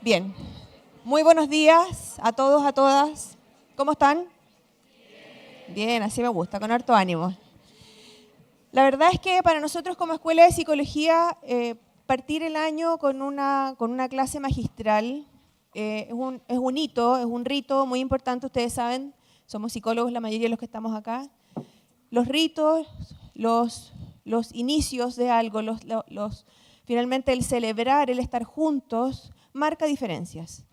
Bien, muy buenos días a todos, a todas. ¿Cómo están? Bien, así me gusta, con harto ánimo. La verdad es que para nosotros como Escuela de Psicología, partir el año con una clase magistral es un hito, es un rito muy importante. Ustedes saben, somos psicólogos la mayoría de los que estamos acá. Los ritos, los inicios de algo, finalmente el celebrar, el estar juntos, marca diferencias.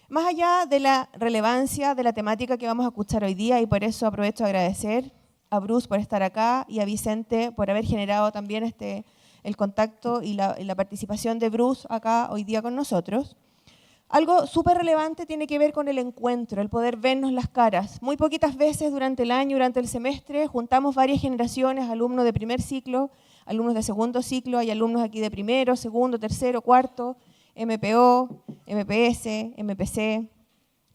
Más allá de la relevancia de la temática que vamos a escuchar hoy día, y por eso aprovecho a agradecer a Bruce por estar acá y a Vicente por haber generado también el contacto y la participación de Bruce acá hoy día con nosotros. Algo súper relevante tiene que ver con el encuentro, el poder vernos las caras. Muy poquitas veces durante el año, durante el semestre, juntamos varias generaciones, alumnos de primer ciclo, alumnos de segundo ciclo, hay alumnos aquí de primero, segundo, tercero, cuarto, MPO, MPS, MPC,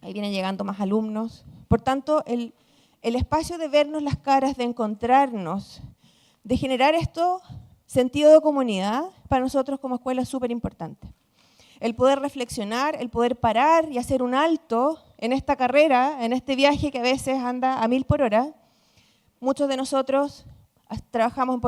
ahí vienen llegando más alumnos. Por tanto, el espacio de vernos las caras, de encontrarnos, de generar sentido de comunidad, para nosotros como escuela es súper importante. El poder reflexionar, el poder parar y hacer un alto en esta carrera, en este viaje que a veces anda a 1000 por hora. Muchos de nosotros trabajamos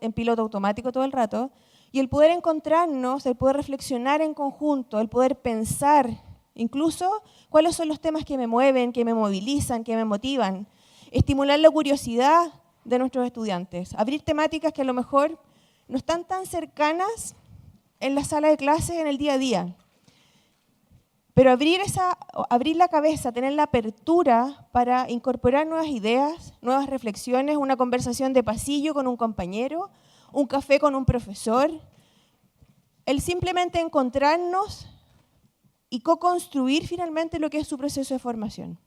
en piloto automático todo el rato, y el poder encontrarnos, el poder reflexionar en conjunto, el poder pensar, incluso cuáles son los temas que me mueven, que me movilizan, que me motivan, estimular la curiosidad de nuestros estudiantes, abrir temáticas que a lo mejor no están tan cercanas en la sala de clases en el día a día. Pero abrir la cabeza, tener la apertura para incorporar nuevas ideas, nuevas reflexiones, una conversación de pasillo con un compañero, un café con un profesor, el simplemente encontrarnos y co-construir finalmente lo que es su proceso de formación.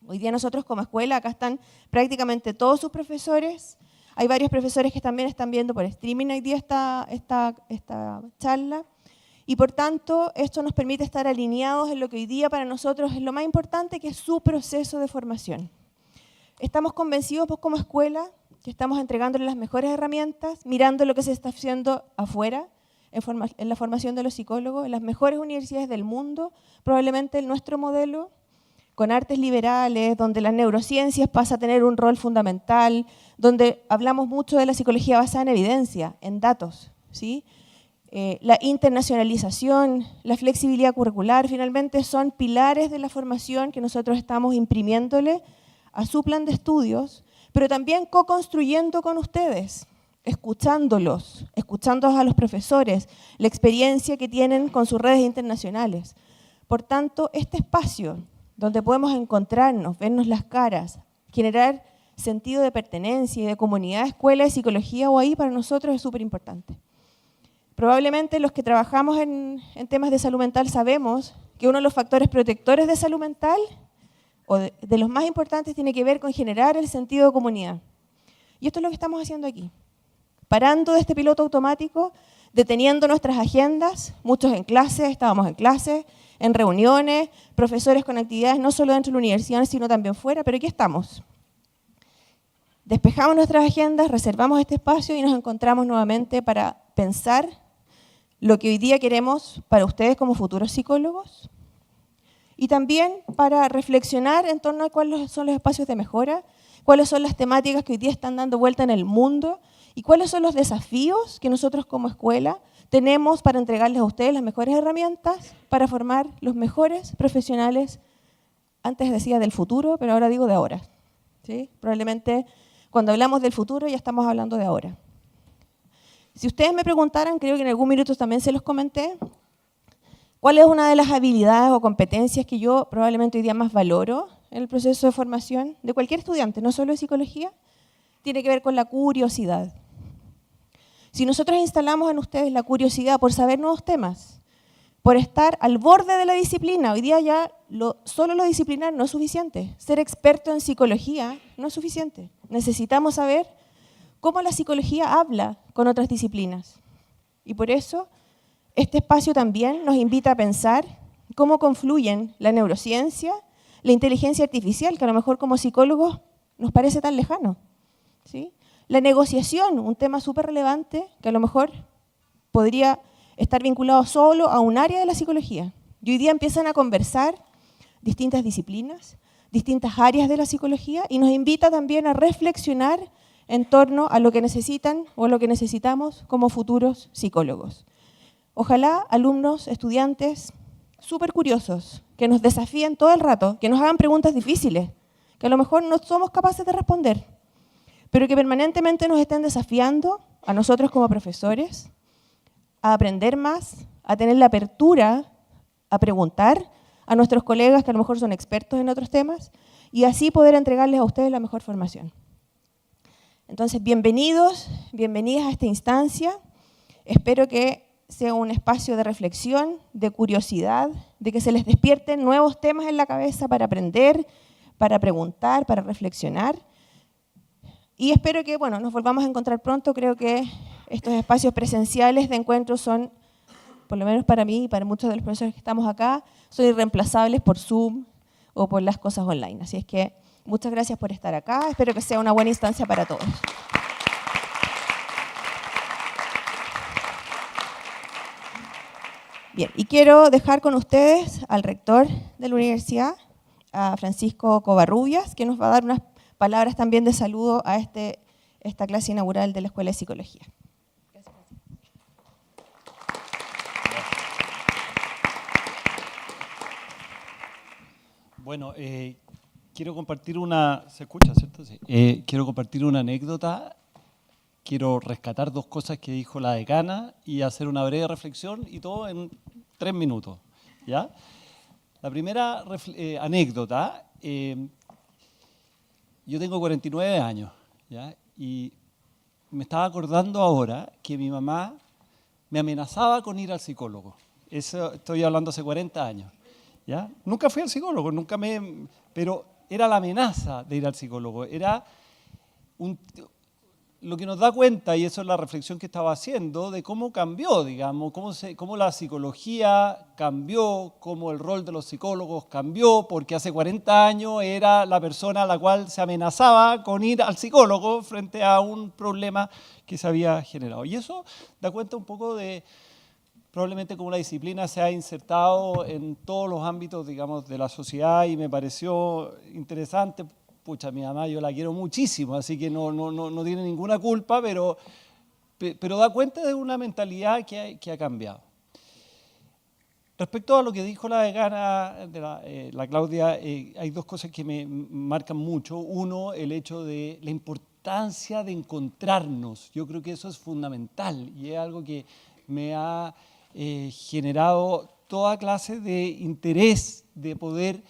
Hoy día nosotros como escuela, acá están prácticamente todos sus profesores, hay varios profesores que también están viendo por streaming hoy día esta charla, y por tanto esto nos permite estar alineados en lo que hoy día para nosotros es lo más importante, que es su proceso de formación. Estamos convencidos como escuela que estamos entregándole las mejores herramientas, mirando lo que se está haciendo afuera, en la formación de los psicólogos, en las mejores universidades del mundo, probablemente en nuestro modelo, con artes liberales, donde las neurociencias pasa a tener un rol fundamental, donde hablamos mucho de la psicología basada en evidencia, en datos, ¿sí? La internacionalización, la flexibilidad curricular, finalmente son pilares de la formación que nosotros estamos imprimiéndole a su plan de estudios, pero también co-construyendo con ustedes, escuchándolos a los profesores, la experiencia que tienen con sus redes internacionales. Por tanto, este espacio donde podemos encontrarnos, vernos las caras, generar sentido de pertenencia y de comunidad, Escuela de Psicología UAI para nosotros es súper importante. Probablemente los que trabajamos en temas de salud mental sabemos que uno de los factores protectores de salud mental, o de los más importantes, tiene que ver con generar el sentido de comunidad. Y esto es lo que estamos haciendo aquí. Parando de este piloto automático, deteniendo nuestras agendas, muchos en clases, estábamos en clases, en reuniones, profesores con actividades no solo dentro de la universidad, sino también fuera, pero aquí estamos. Despejamos nuestras agendas, reservamos este espacio y nos encontramos nuevamente para pensar lo que hoy día queremos para ustedes como futuros psicólogos, y también para reflexionar en torno a cuáles son los espacios de mejora, cuáles son las temáticas que hoy día están dando vuelta en el mundo y cuáles son los desafíos que nosotros como escuela tenemos para entregarles a ustedes las mejores herramientas para formar los mejores profesionales, antes decía del futuro, pero ahora digo de ahora, ¿sí? Probablemente cuando hablamos del futuro ya estamos hablando de ahora. Si ustedes me preguntaran, creo que en algún minuto también se los comenté, ¿cuál es una de las habilidades o competencias que yo probablemente hoy día más valoro en el proceso de formación de cualquier estudiante, no solo de psicología? Tiene que ver con la curiosidad. Si nosotros instalamos en ustedes la curiosidad por saber nuevos temas, por estar al borde de la disciplina, hoy día ya solo lo disciplinar no es suficiente. Ser experto en psicología no es suficiente. Necesitamos saber cómo la psicología habla con otras disciplinas. Y por eso este espacio también nos invita a pensar cómo confluyen la neurociencia, la inteligencia artificial, que a lo mejor como psicólogos nos parece tan lejano, ¿sí? La negociación, un tema súper relevante que a lo mejor podría estar vinculado solo a un área de la psicología, Y hoy día empiezan a conversar distintas disciplinas, distintas áreas de la psicología, y nos invita también a reflexionar en torno a lo que necesitan o lo que necesitamos como futuros psicólogos. Ojalá alumnos, estudiantes súper curiosos, que nos desafíen todo el rato, que nos hagan preguntas difíciles, que a lo mejor no somos capaces de responder, pero que permanentemente nos estén desafiando a nosotros como profesores, a aprender más, a tener la apertura, a preguntar a nuestros colegas que a lo mejor son expertos en otros temas, y así poder entregarles a ustedes la mejor formación. Entonces, bienvenidos, bienvenidas a esta instancia. Espero que sea un espacio de reflexión, de curiosidad, de que se les despierten nuevos temas en la cabeza para aprender, para preguntar, para reflexionar. Y espero que nos volvamos a encontrar pronto. Creo que estos espacios presenciales de encuentro son, por lo menos para mí y para muchos de los profesores que estamos acá, son irreemplazables por Zoom o por las cosas online. Así es que muchas gracias por estar acá. Espero que sea una buena instancia para todos. Bien, y quiero dejar con ustedes al rector de la universidad, a Francisco Covarrubias, que nos va a dar unas palabras también de saludo a esta clase inaugural de la Escuela de Psicología. Gracias. Bueno, quiero compartir una... ¿Se escucha, cierto? Sí. Quiero compartir una anécdota. Quiero rescatar dos cosas que dijo la decana y hacer una breve reflexión, y todo en 3 minutos, ¿ya? La primera anécdota, yo tengo 49 años, ¿ya? Y me estaba acordando ahora que mi mamá me amenazaba con ir al psicólogo. Eso estoy hablando hace 40 años, ¿ya? Nunca fui al psicólogo, pero era la amenaza de ir al psicólogo, era lo que nos da cuenta, y eso es la reflexión que estaba haciendo, de cómo cambió, digamos, cómo la psicología cambió, cómo el rol de los psicólogos cambió, porque hace 40 años era la persona a la cual se amenazaba con ir al psicólogo frente a un problema que se había generado. Y eso da cuenta un poco de probablemente cómo la disciplina se ha insertado en todos los ámbitos, digamos, de la sociedad, y me pareció interesante. Pucha, mi mamá yo la quiero muchísimo, así que no tiene ninguna culpa, pero da cuenta de una mentalidad que ha cambiado. Respecto a lo que dijo la decana, la Claudia, hay dos cosas que me marcan mucho. Uno, el hecho de la importancia de encontrarnos. Yo creo que eso es fundamental y es algo que me ha generado toda clase de interés de poder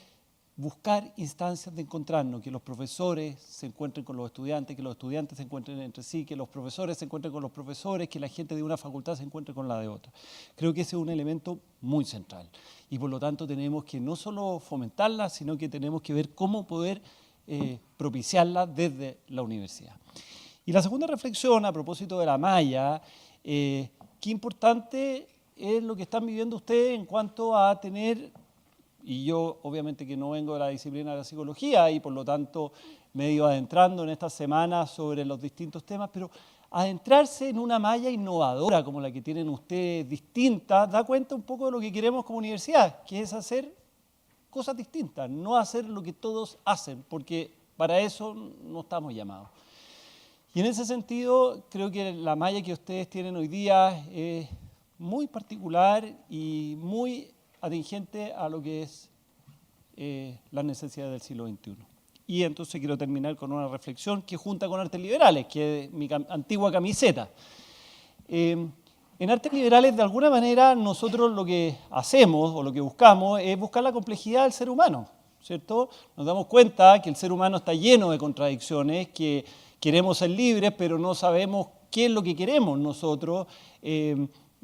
buscar instancias de encontrarnos, que los profesores se encuentren con los estudiantes, que los estudiantes se encuentren entre sí, que los profesores se encuentren con los profesores, que la gente de una facultad se encuentre con la de otra. Creo que ese es un elemento muy central y por lo tanto tenemos que no solo fomentarla, sino que tenemos que ver cómo poder propiciarla desde la universidad. Y la segunda reflexión a propósito de la malla, qué importante es lo que están viviendo ustedes en cuanto a tener... Y yo obviamente que no vengo de la disciplina de la psicología y por lo tanto me he ido adentrando en estas semanas sobre los distintos temas, pero adentrarse en una malla innovadora como la que tienen ustedes, distinta, da cuenta un poco de lo que queremos como universidad, que es hacer cosas distintas, no hacer lo que todos hacen, porque para eso no estamos llamados. Y en ese sentido creo que la malla que ustedes tienen hoy día es muy particular y muy atingente a lo que es las necesidades del siglo XXI. Y entonces quiero terminar con una reflexión que junta con artes liberales, que es mi antigua camiseta. En artes liberales, de alguna manera, nosotros lo que hacemos o lo que buscamos es buscar la complejidad del ser humano, ¿cierto? Nos damos cuenta que el ser humano está lleno de contradicciones, que queremos ser libres, pero no sabemos qué es lo que queremos nosotros.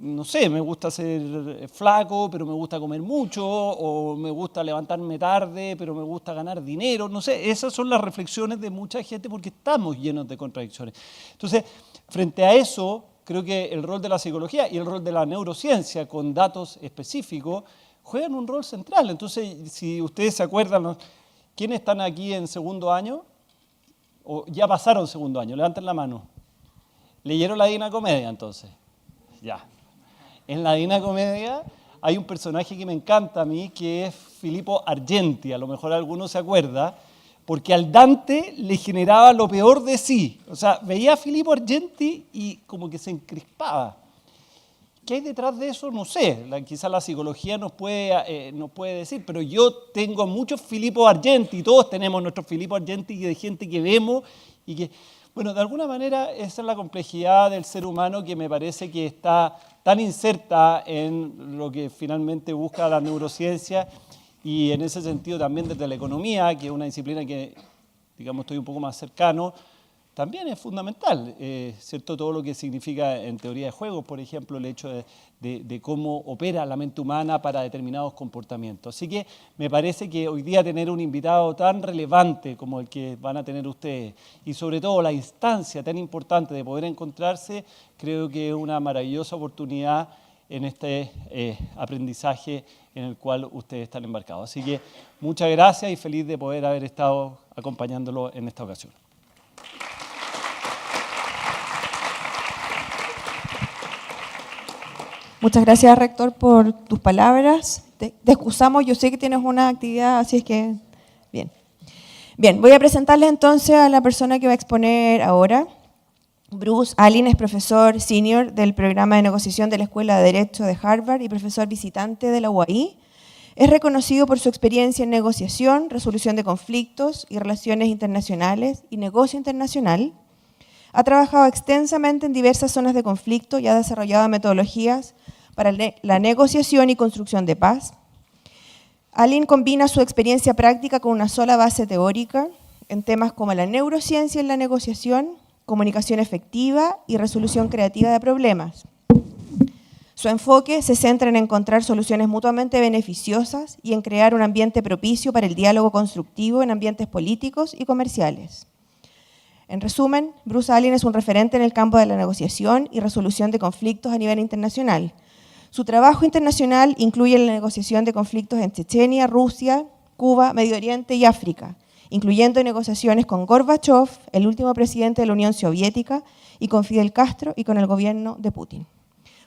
No sé, me gusta ser flaco, pero me gusta comer mucho, o me gusta levantarme tarde, pero me gusta ganar dinero, no sé, esas son las reflexiones de mucha gente porque estamos llenos de contradicciones. Entonces, frente a eso, creo que el rol de la psicología y el rol de la neurociencia con datos específicos juegan un rol central. Entonces, si ustedes se acuerdan, ¿quiénes están aquí en segundo año? ¿O ya pasaron segundo año? Levanten la mano. ¿Leyeron la Divina Comedia entonces? Ya. En la Divina Comedia hay un personaje que me encanta a mí, que es Filippo Argenti, a lo mejor alguno se acuerda, porque al Dante le generaba lo peor de sí. O sea, veía a Filippo Argenti y como que se encrispaba. ¿Qué hay detrás de eso? No sé, quizás la psicología nos puede decir, pero yo tengo muchos Filippo Argenti, todos tenemos nuestros Filippo Argenti de gente que vemos y que, bueno, de alguna manera esa es la complejidad del ser humano que me parece que está tan inserta en lo que finalmente busca la neurociencia y en ese sentido también desde la economía, que es una disciplina que, digamos, estoy un poco más cercano, también es fundamental, ¿cierto? Todo lo que significa en teoría de juegos, por ejemplo, el hecho de cómo opera la mente humana para determinados comportamientos. Así que me parece que hoy día tener un invitado tan relevante como el que van a tener ustedes y sobre todo la instancia tan importante de poder encontrarse, creo que es una maravillosa oportunidad en este aprendizaje en el cual ustedes están embarcados. Así que muchas gracias y feliz de poder haber estado acompañándolo en esta ocasión. Muchas gracias, rector, por tus palabras. Te excusamos, yo sé que tienes una actividad, así es que, bien. Bien, voy a presentarles entonces a la persona que va a exponer ahora. Bruce Allyn es profesor senior del Programa de Negociación de la Escuela de Derecho de Harvard y profesor visitante de la UAI. Es reconocido por su experiencia en negociación, resolución de conflictos y relaciones internacionales y negocio internacional. Ha trabajado extensamente en diversas zonas de conflicto y ha desarrollado metodologías para la negociación y construcción de paz. Allyn combina su experiencia práctica con una sola base teórica en temas como la neurociencia en la negociación, comunicación efectiva y resolución creativa de problemas. Su enfoque se centra en encontrar soluciones mutuamente beneficiosas y en crear un ambiente propicio para el diálogo constructivo en ambientes políticos y comerciales. En resumen, Bruce Allyn es un referente en el campo de la negociación y resolución de conflictos a nivel internacional. Su trabajo internacional incluye la negociación de conflictos en Chechenia, Rusia, Cuba, Medio Oriente y África, incluyendo negociaciones con Gorbachev, el último presidente de la Unión Soviética, y con Fidel Castro y con el gobierno de Putin.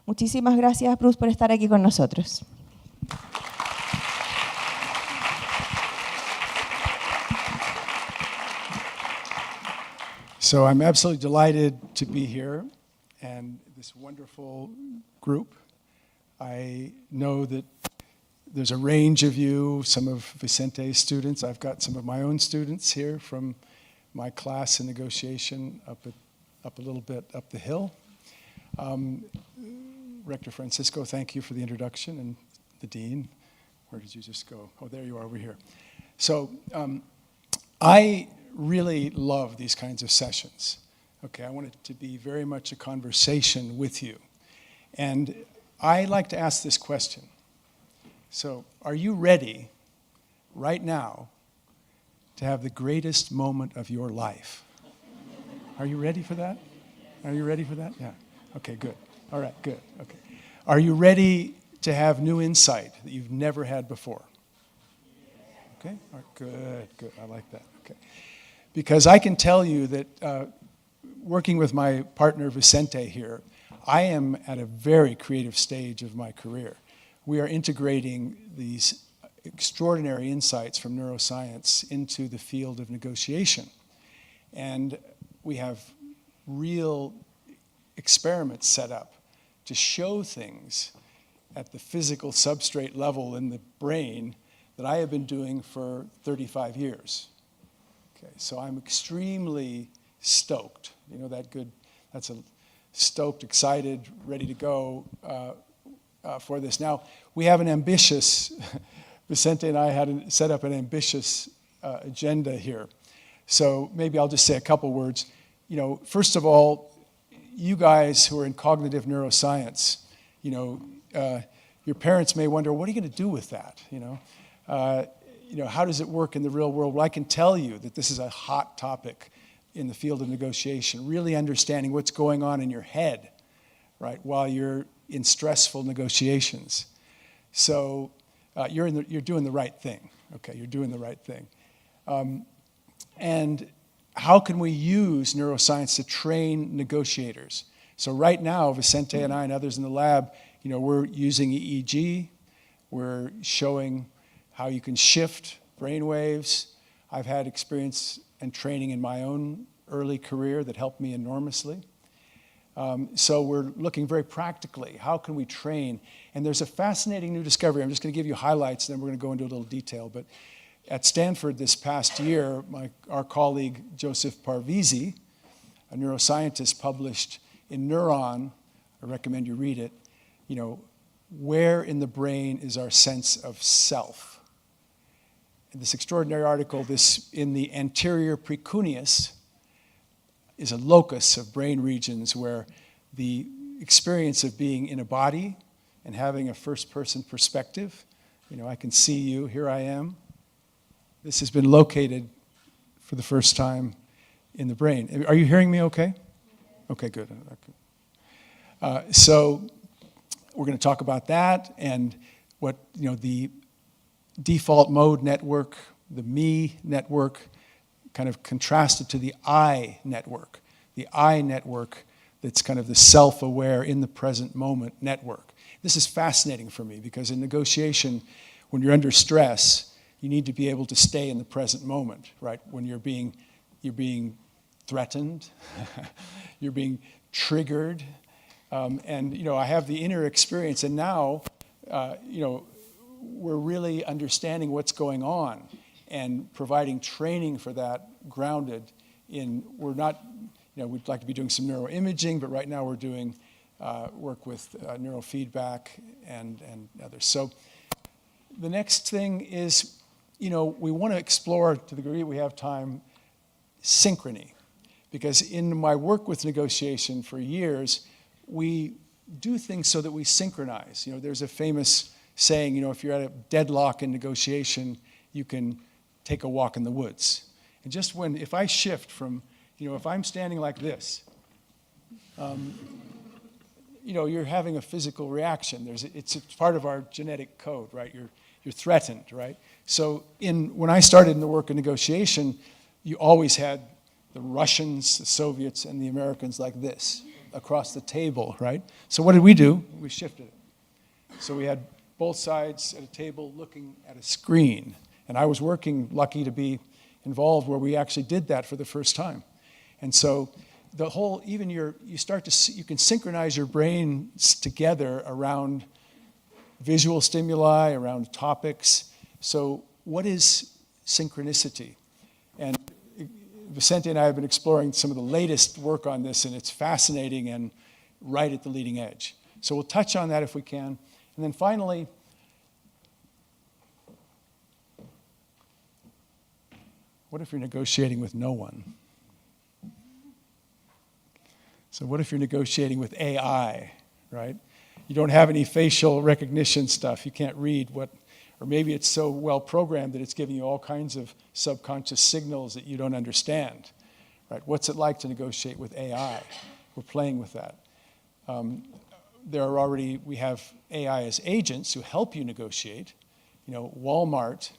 Muchísimas gracias, Bruce, por estar aquí con nosotros. So I'm absolutely delighted to be here and this wonderful group. I know that there's a range of you, some of Vicente's students. I've got some of my own students here from my class in negotiation up a little bit up the hill. Rector Francisco, thank you for the introduction, and the Dean. Where did you just go? Oh, there you are over here. So I really love these kinds of sessions. Okay, I want it to be very much a conversation with you. And I like to ask this question. So, are you ready right now to have the greatest moment of your life? Are you ready for that? Are you ready for that? Yeah. Okay, good. All right, good. Okay. Are you ready to have new insight that you've never had before? Okay? All right, good, good. I like that. Okay. Because I can tell you that working with my partner Vicente here, I am at a very creative stage of my career. We are integrating these extraordinary insights from neuroscience into the field of negotiation. And we have real experiments set up to show things at the physical substrate level in the brain that I have been doing for 35 years. Okay, so I'm extremely stoked. You know that good, that's a stoked, excited, ready to go for this. Now, we have an ambitious, Vicente and I had set up an ambitious agenda here. So maybe I'll just say a couple words. You know, first of all, you guys who are in cognitive neuroscience, you know, your parents may wonder, what are you going to do with that? You know, how does it work in the real world? Well, I can tell you that this is a hot topic in the field of negotiation, really understanding what's going on in your head, right, while you're in stressful negotiations. So you're doing the right thing, okay? You're doing the right thing. And how can we use neuroscience to train negotiators? So right now, Vicente and I and others in the lab, you know, we're using EEG, We're showing how you can shift brain waves. I've had experience and training in my own early career that helped me enormously. So we're looking very practically, how can we train? And there's a fascinating new discovery. I'm just going to give you highlights, and then we're going to go into a little detail. But at Stanford this past year, our colleague Joseph Parvizi, a neuroscientist, published in Neuron, I recommend you read it, where in the brain is our sense of self? In this extraordinary article, in the anterior precuneus is a locus of brain regions where the experience of being in a body and having a first-person perspective, I can see you, here I am. This has been located for the first time in the brain. Are you hearing me okay? Okay, good. So we're going to talk about that and what, the default mode network, the me network, kind of contrasted to the I network. The I network that's kind of the self-aware, in the present moment network. This is fascinating for me because in negotiation, when you're under stress, you need to be able to stay in the present moment, right? When you're being threatened, you're being triggered, and I have the inner experience, and now, we're really understanding what's going on and providing training for that grounded in, we're not, we'd like to be doing some neuroimaging, but right now we're doing work with neurofeedback and others. So the next thing is, we want to explore, to the degree we have time, synchrony. Because in my work with negotiation for years, we do things so that we synchronize. There's a famous saying, if you're at a deadlock in negotiation, you can take a walk in the woods. And just if I shift from, if I'm standing like this, you're having a physical reaction. It's part of our genetic code, right? You're threatened, right? So when I started in the work of negotiation, you always had the Russians, the Soviets, and the Americans like this across the table, right? So what did we do? We shifted it. So we had both sides at a table looking at a screen. And I was lucky to be involved where we actually did that for the first time. And so the whole, you can synchronize your brains together around visual stimuli, around topics. So what is synchronicity? And Vicente and I have been exploring some of the latest work on this, and it's fascinating and right at the leading edge. So we'll touch on that if we can. And then finally, what if you're negotiating with no one? So what if you're negotiating with AI, right? You don't have any facial recognition stuff. You can't read or maybe it's so well programmed that it's giving you all kinds of subconscious signals that you don't understand, right? What's it like to negotiate with AI? We're playing with that. We have AI as agents who help you negotiate. Walmart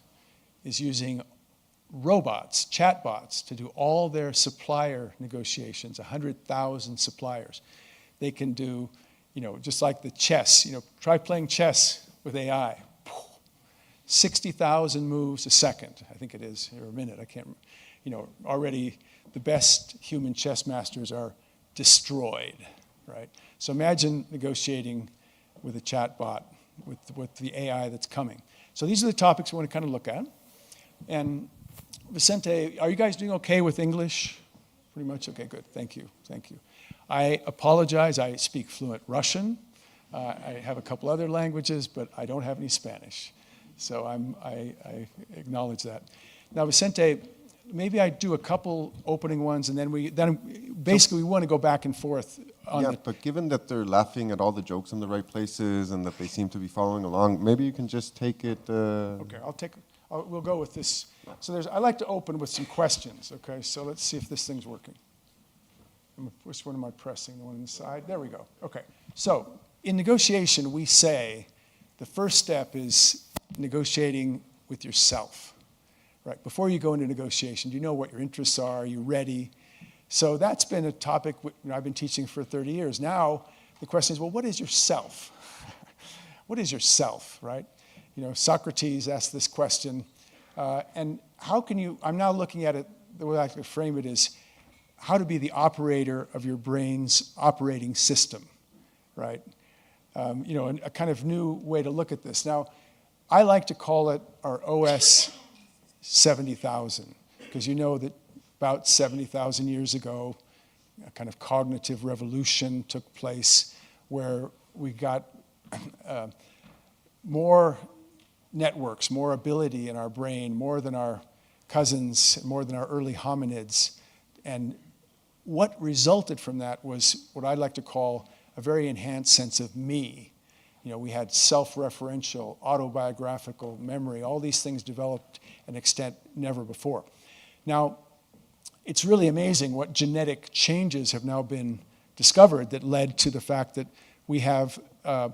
is using robots, chatbots, to do all their supplier negotiations, 100,000 suppliers. They can do, just like the chess, try playing chess with AI. 60,000 moves a second, I think it is, or a minute, I can't remember. Already the best human chess masters are destroyed, right? So imagine negotiating with a chatbot, with the AI that's coming. So these are the topics we want to kind of look at. And Vicente, are you guys doing okay with English? Pretty much? Okay, good. Thank you. I apologize. I speak fluent Russian. I have a couple other languages, but I don't have any Spanish. So I acknowledge that. Now, Vicente, maybe I do a couple opening ones, and then we want to go back and forth. But given that they're laughing at all the jokes in the right places and that they seem to be following along, maybe you can just take it. Okay, we'll go with this. So I like to open with some questions. Okay, so let's see if this thing's working. Which one am I pressing? The one on the side? There we go. Okay, so in negotiation, we say the first step is negotiating with yourself, right? Before you go into negotiation, do you know what your interests are? Are you ready? So that's been a topic I've been teaching for 30 years. Now the question is, well, what is yourself? What is yourself, right? Socrates asked this question, and how can you, I'm now looking at it, the way I could frame it is how to be the operator of your brain's operating system, right? And a kind of new way to look at this. Now, I like to call it our OS 70,000, because you know that about 70,000 years ago, a kind of cognitive revolution took place where we got more networks, more ability in our brain, more than our cousins, more than our early hominids. And what resulted from that was what I'd like to call a very enhanced sense of me. We had self-referential, autobiographical memory. All these things developed an extent never before. Now, it's really amazing what genetic changes have now been discovered that led to the fact that we have, there's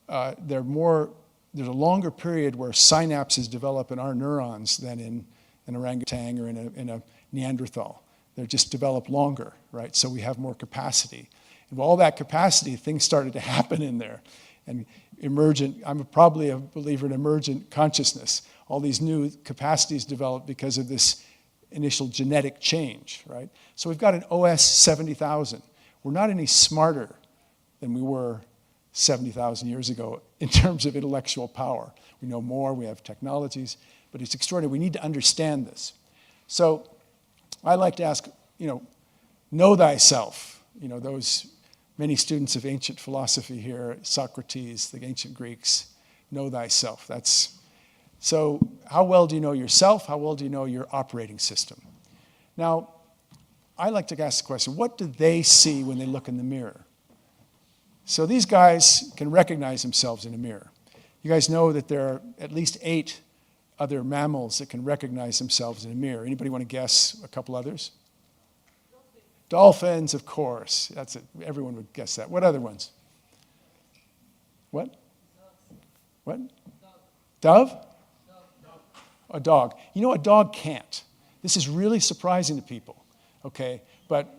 a longer period where synapses develop in our neurons than in an orangutan or in a Neanderthal. They're just developed longer, right? So we have more capacity. And with all that capacity, things started to happen in there. And I'm probably a believer in emergent consciousness. All these new capacities developed because of this initial genetic change, right? So we've got an OS 70,000. We're not any smarter than we were 70,000 years ago in terms of intellectual power. We know more, we have technologies, but it's extraordinary. We need to understand this. So I like to ask, know thyself. Those many students of ancient philosophy here, Socrates, the ancient Greeks, know thyself. So how well do you know yourself? How well do you know your operating system? Now, I like to ask the question, what do they see when they look in the mirror? So these guys can recognize themselves in a mirror. You guys know that there are at least 8 other mammals that can recognize themselves in a mirror. Anybody want to guess a couple others? Dolphins, of course. That's it. Everyone would guess that. What other ones? What? What? Dove? A dog. A dog can't. This is really surprising to people, okay? But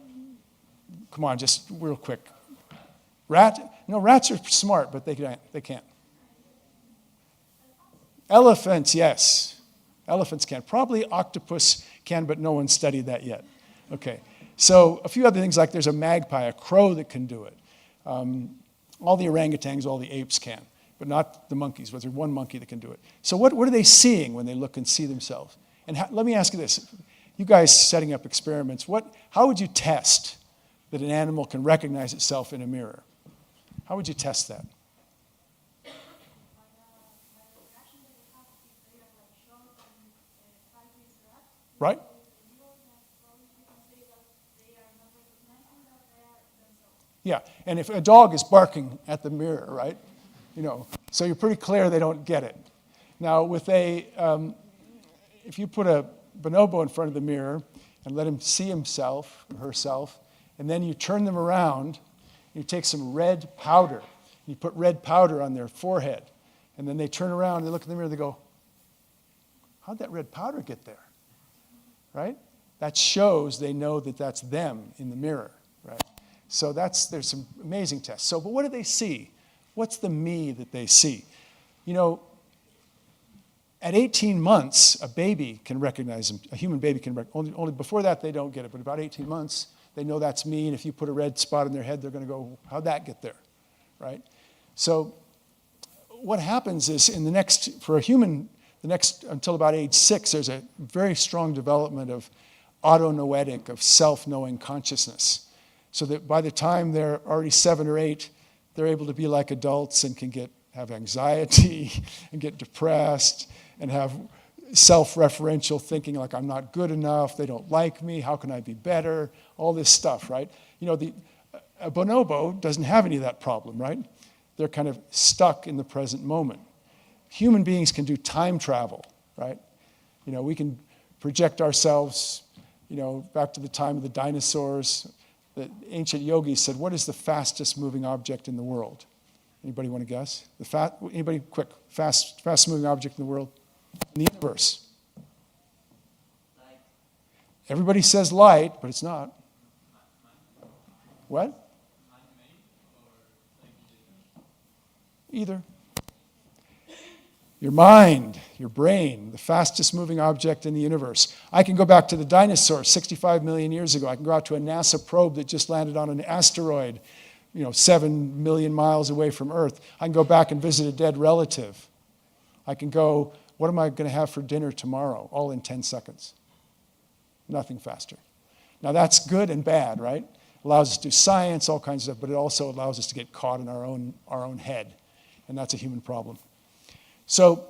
come on, just real quick. Rats are smart, but they can't. Elephants, yes. Elephants can. Probably octopus can, but no one's studied that yet. Okay. So a few other things, like there's a magpie, a crow that can do it. All the orangutans, all the apes can, but not the monkeys. But there's one monkey that can do it. So what are they seeing when they look and see themselves? And let me ask you this. You guys setting up experiments, how would you test that an animal can recognize itself in a mirror? How would you test that? Right? Yeah, and if a dog is barking at the mirror, right? So you're pretty clear they don't get it. Now, if you put a bonobo in front of the mirror and let him see himself or herself, and then you turn them around, you take some red powder, and you put red powder on their forehead, and then they turn around and they look in the mirror and they go, how'd that red powder get there? Right? That shows they know that that's them in the mirror, right? So there's some amazing tests. But what do they see? What's the me that they see? At 18 months, a baby can recognize them. A human baby can only before that they don't get it, but about 18 months, they know that's me, and if you put a red spot in their head, they're going to go, how'd that get there, right? So what happens is for a human, until about age 6, there's a very strong development of autonoetic, of self-knowing consciousness. So that by the time they're already 7 or 8, they're able to be like adults and can have anxiety and get depressed and have self-referential thinking like I'm not good enough, they don't like me, how can I be better, all this stuff, right? A bonobo doesn't have any of that problem, right? They're kind of stuck in the present moment. Human beings can do time travel, right? We can project ourselves, back to the time of the dinosaurs. The ancient yogis said, what is the fastest moving object in the world? Anybody want to guess? Anybody quick, fast moving object in the world? In the universe. Light. Everybody says light, but it's not. What? Either. Your mind, your brain, the fastest moving object in the universe. I can go back to the dinosaurs 65 million years ago. I can go out to a NASA probe that just landed on an asteroid, 7 million miles away from Earth. I can go back and visit a dead relative. I can go, what am I going to have for dinner tomorrow? All in 10 seconds. Nothing faster. Now that's good and bad, right? Allows us to do science, all kinds of stuff, but it also allows us to get caught in our own head. And that's a human problem. So,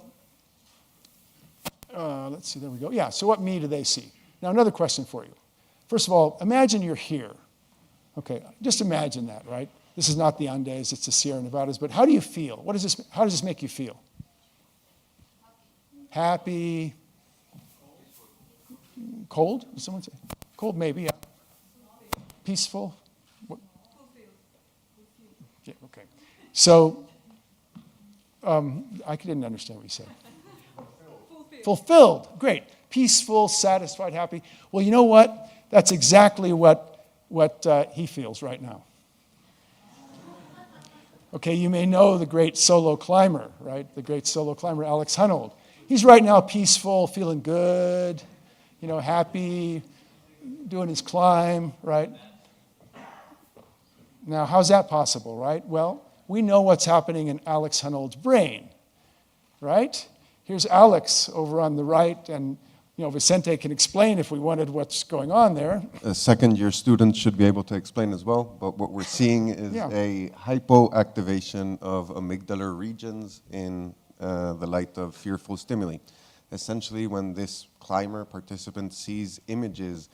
let's see, there we go. Yeah, so what me do they see? Now another question for you. First of all, imagine you're here. Okay, just imagine that, right? This is not the Andes, it's the Sierra Nevadas, but how do you feel? How does this make you feel? Happy? Cold? Did someone say? Cold, maybe, yeah. Peaceful? What? Yeah, okay. So, I didn't understand what you said. Fulfilled. Great. Peaceful, satisfied, happy. Well, you know what? That's exactly what he feels right now. Okay, you may know the great solo climber, right? The great solo climber, Alex Honnold. He's right now peaceful, feeling good, happy, doing his climb, right? Now, how's that possible, right? Well, we know what's happening in Alex Honnold's brain, right? Here's Alex over on the right, and Vicente can explain if we wanted what's going on there. Second-year students should be able to explain as well, but what we're seeing is a hypoactivation of amygdala regions in the light of fearful stimuli. Essentially, when this climber participant sees images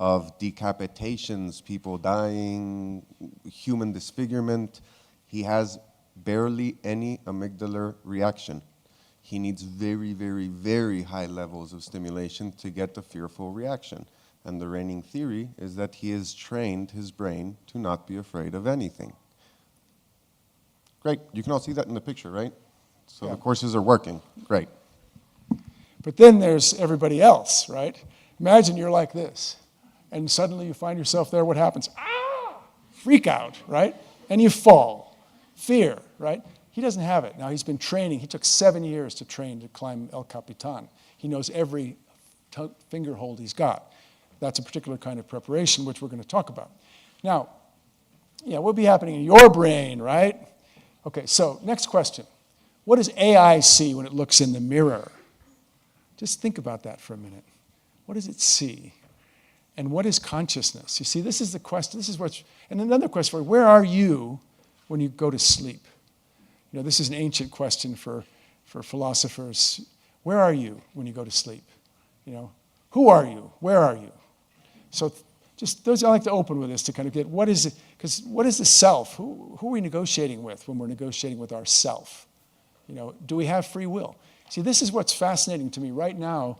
of decapitations, people dying, human disfigurement, he has barely any amygdala reaction. He needs very, very, very high levels of stimulation to get the fearful reaction. And the reigning theory is that he has trained his brain to not be afraid of anything. Great. You can all see that in the picture, right? So the courses are working. Great. But then there's everybody else, right? Imagine you're like this, and suddenly you find yourself there. What happens? Ah! Freak out, right? And you fall. Fear, right? He doesn't have it. Now, he's been training. He took 7 years to train to climb El Capitan. He knows every finger hold he's got. That's a particular kind of preparation, which we're going to talk about. Now, what will be happening in your brain, right? Okay, so next question. What does AI see when it looks in the mirror? Just think about that for a minute. What does it see? And what is consciousness? You see, this is the question. And another question for you, where are you when you go to sleep? This is an ancient question for philosophers. Where are you when you go to sleep? Who are you? Where are you? So just those I like to open with this to kind of get what is it? Because what is the self? Who are we negotiating with when we're negotiating with ourself? Do we have free will? See, this is what's fascinating to me right now,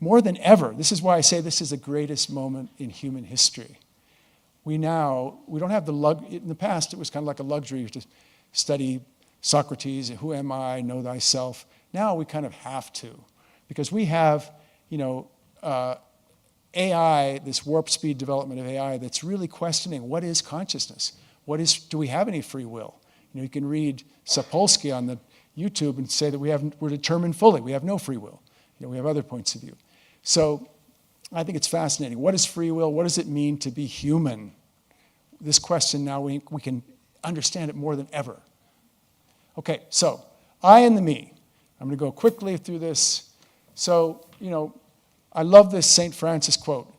more than ever. This is why I say this is the greatest moment in human history. We don't have in the past, it was kind of like a luxury to study Socrates, who am I, know thyself. Now we kind of have to, because we have, AI, this warp speed development of AI that's really questioning what is consciousness? Do we have any free will? You can read Sapolsky on the YouTube and say that we're determined fully. We have no free will. We have other points of view. So I think it's fascinating. What is free will? What does it mean to be human? This question now, we can understand it more than ever. Okay, so I and the me. I'm going to go quickly through this. So, I love this St. Francis quote.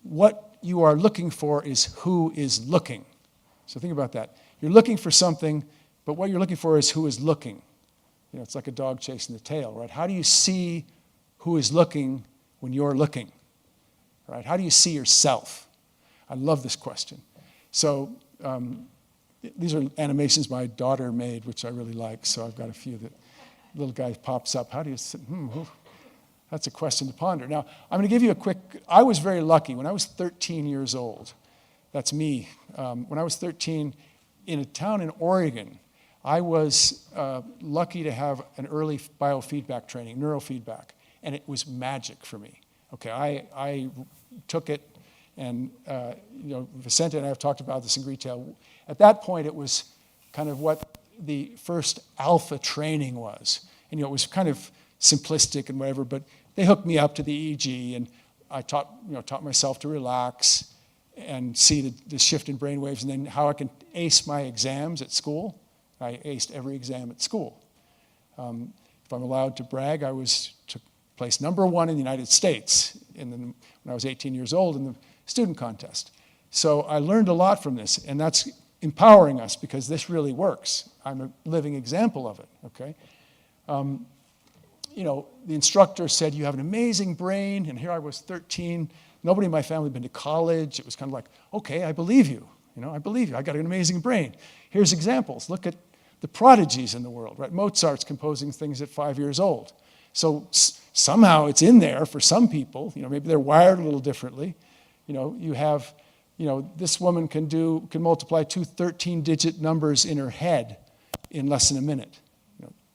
What you are looking for is who is looking. So think about that. You're looking for something, but what you're looking for is who is looking. It's like a dog chasing the tail, right? How do you see who is looking when you're looking? Right? How do you see yourself? I love this question. So these are animations my daughter made, which I really like. So I've got a few that little guy pops up. How do you see? That's a question to ponder. Now, I'm going to give you I was very lucky. When I was 13 years old, that's me. When I was 13, in a town in Oregon, I was lucky to have an early biofeedback training, neurofeedback, and it was magic for me. Okay, I took it, and Vicente and I have talked about this in retail. At that point, it was kind of what the first alpha training was. And, it was kind of simplistic and whatever, but they hooked me up to the EEG, and I taught myself to relax and see the shift in brain waves, and then how I can ace my exams at school. I aced every exam at school. If I'm allowed to brag, I took place #1 in the United States when I was 18 years old in the student contest. So I learned a lot from this, and that's empowering us because this really works. I'm a living example of it, okay? The instructor said, you have an amazing brain, and here I was 13. Nobody in my family had been to college. It was kind of like, okay, I believe you. I believe you. I got an amazing brain. Here's examples. Look at the prodigies in the world, right? Mozart's composing things at 5 years old. So somehow it's in there for some people. Maybe they're wired a little differently. You have, this woman can multiply 2 13-digit numbers in her head in less than a minute.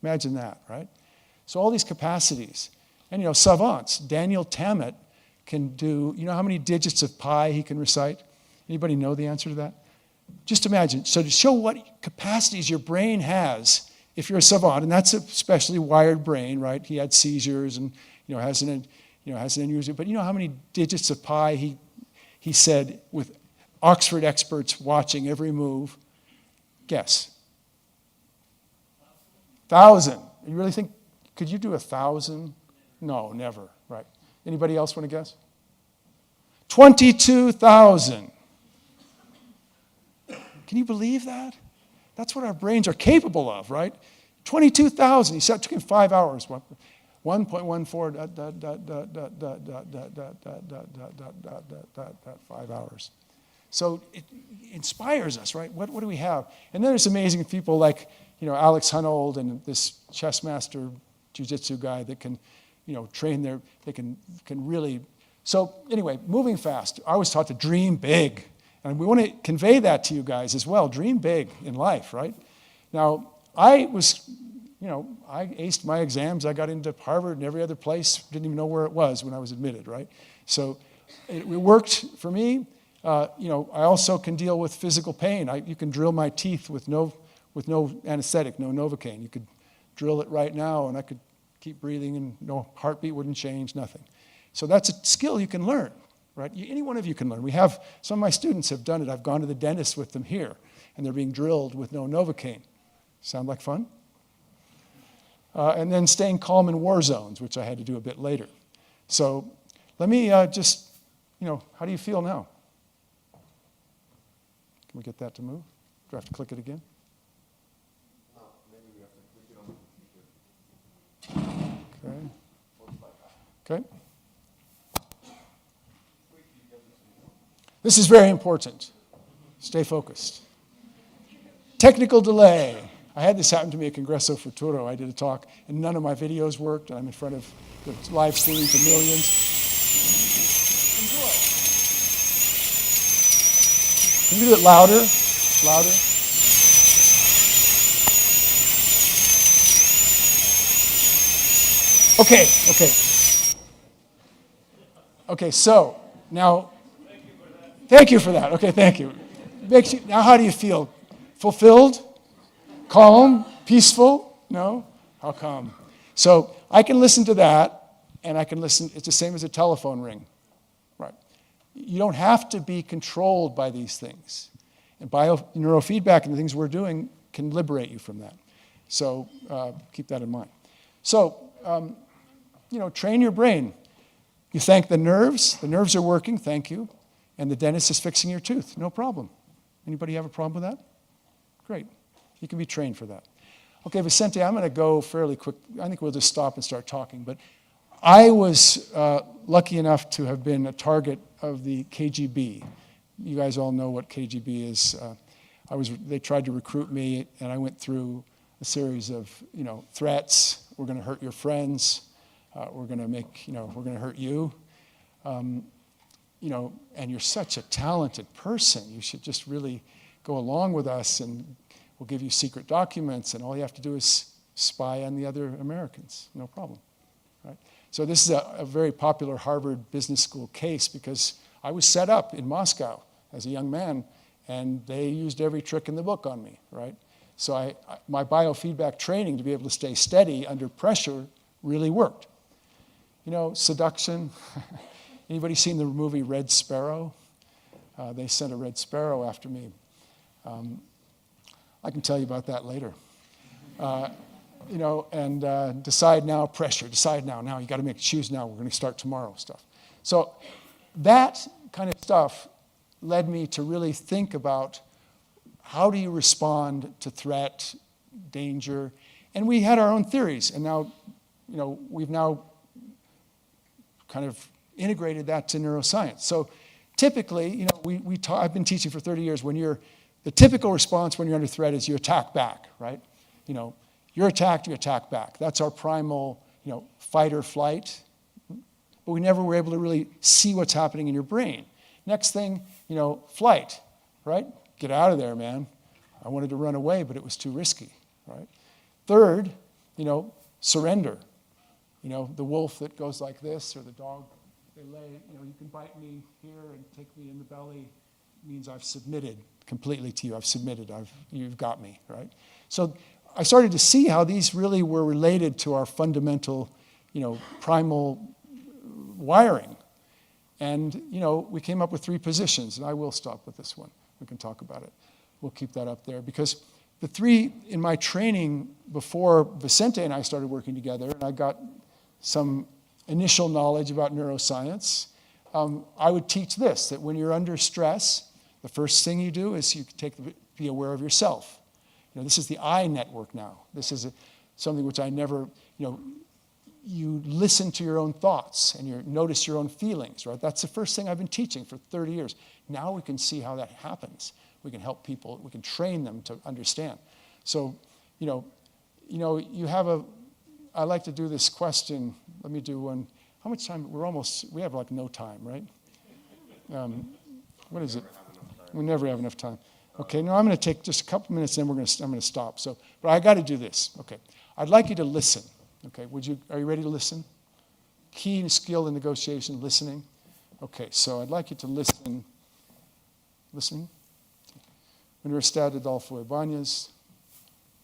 Imagine that, right? So all these capacities. And, savants. Daniel Tammet can do, how many digits of pi he can recite? Anybody know the answer to that? Just imagine. So to show what capacities your brain has, if you're a savant, and that's a specially wired brain, right? He had seizures and, has an unusual, but how many digits of pi he said with Oxford experts watching every move? Guess. 1,000. You really think, could you do 1,000? No, never, right? Anybody else want to guess? 22,000. Can you believe that? That's what our brains are capable of, right? 22,000. He said it took him 5 hours. 1.14 5 hours. So it inspires us, right? What do we have? And then there's amazing people like, Alex Hunold and this chess master, jiu-jitsu guy that can, train they can really. So anyway, moving fast. I was taught to dream big. And we want to convey that to you guys as well. Dream big in life, right? Now, I aced my exams. I got into Harvard and every other place. Didn't even know where it was when I was admitted, right? So it worked for me. I also can deal with physical pain. You can drill my teeth with no anesthetic, no Novocaine. You could drill it right now, and I could keep breathing, and no heartbeat wouldn't change, nothing. So that's a skill you can learn. Right? Any one of you can learn. Some of my students have done it. I've gone to the dentist with them here, and they're being drilled with no Novocaine. Sound like fun? And then staying calm in war zones, which I had to do a bit later. So let me how do you feel now? Can we get that to move? Do I have to click it again? No, maybe we have to click it on the computer. Okay. Okay. This is very important. Stay focused. Technical delay. I had this happen to me at Congresso Futuro. I did a talk, and none of my videos worked, and I'm in front of the live streaming to millions. Enjoy. Can you do it louder? Louder? Okay, so now, thank you for that. Okay, thank you. Now, how do you feel? Fulfilled? Calm? Peaceful? No? How come? So I can listen to that, and I can listen. It's the same as a telephone ring, right? You don't have to be controlled by these things. And neurofeedback and the things we're doing can liberate you from that. So keep that in mind. So, train your brain. You thank the nerves. The nerves are working, thank you. And the dentist is fixing your tooth. No problem. Anybody have a problem with that? Great. You can be trained for that. Okay, Vicente, I'm going to go fairly quick. I think we'll just stop and start talking. But I was lucky enough to have been a target of the KGB. You guys all know what KGB is. They tried to recruit me, and I went through a series of threats. We're going to hurt your friends. We're going to hurt you. And you're such a talented person. You should just really go along with us, and we'll give you secret documents, and all you have to do is spy on the other Americans. No problem, right? So this is a very popular Harvard Business School case because I was set up in Moscow as a young man, and they used every trick in the book on me, right? So my biofeedback training to be able to stay steady under pressure really worked. You know, seduction. Anybody seen the movie Red Sparrow? They sent a red sparrow after me. I can tell you about that later. You know, and decide now, pressure, decide now. Now you got to choose now. We're going to start tomorrow stuff. So that kind of stuff led me to really think about how do you respond to threat, danger, and we had our own theories. And now, you know, we've now kind of integrated that to neuroscience. So typically, you know, I've been teaching for 30 years. The typical response when you're under threat is you attack back, right? You know, you're attacked, you attack back. That's our primal, you know, fight or flight. But we never were able to really see what's happening in your brain. Next thing, you know, flight, right? Get out of there, man. I wanted to run away, but it was too risky, right? Third, you know, surrender. You know, the wolf that goes like this, or the dog, they lay, you know, you can bite me here and take me in the belly, means I've submitted completely to you. I've submitted. You've got me, right? So I started to see how these really were related to our fundamental, you know, primal wiring. And, you know, we came up with 3 positions, and I will stop with this one. We can talk about it. We'll keep that up there, because the 3 in my training before Vicente and I started working together, and I got some initial knowledge about neuroscience, I would teach this, that when you're under stress, the first thing you do is you be aware of yourself. You know, this is the I network now. This is something which I never, you know, you listen to your own thoughts and you notice your own feelings, right? That's the first thing I've been teaching for 30 years. Now we can see how that happens. We can help people. We can train them to understand. So, you know, I like to do this question. Let me do one. How much time? We have like no time, right? What is it? We never have enough time. Okay, now I'm going to take just a couple minutes, and then I'm going to stop. So, but I got to do this. Okay, I'd like you to listen. Okay, are you ready to listen? Key skill in negotiation, listening. Okay, so I'd like you to listen. Listening. Universidad Adolfo Ibáñez.